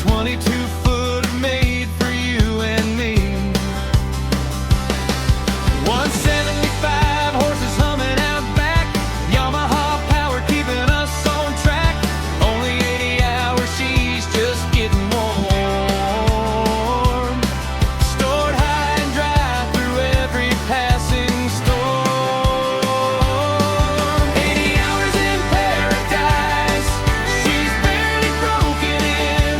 22 foot made for you and me. 175 horses humming out back, Yamaha power keeping us on track. Only 80 hours, she's just getting warm. Stored high and dry through every passing storm. 80 hours in paradise, she's barely broken in.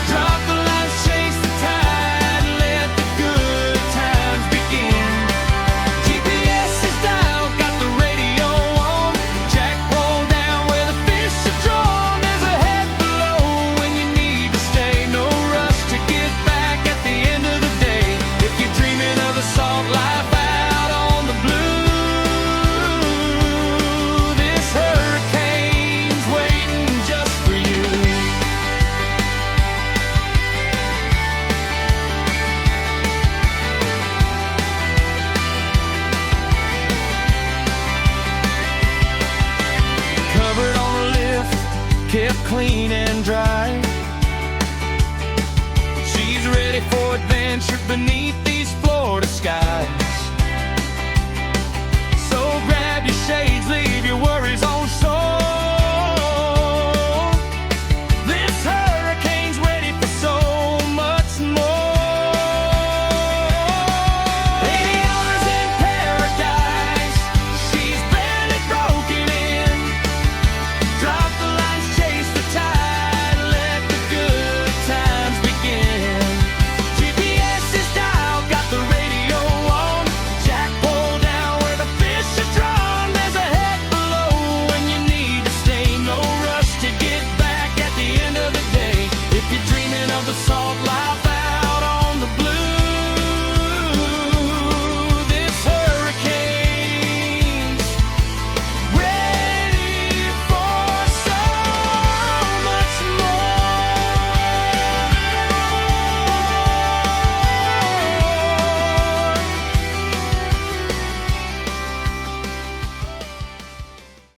Drop the lines, chase the tide, let the good times begin. GPS is dialed, got the radio on. Jack roll down where the fish are drawn. There's a head below when you need to stay. No rush to get back at the end of the day. If you're dreaming of a salt life out on the blue, this hurricane's waiting just for you. Covered on the lift, kept clean and dry. She's ready for adventure beneath these Florida skies.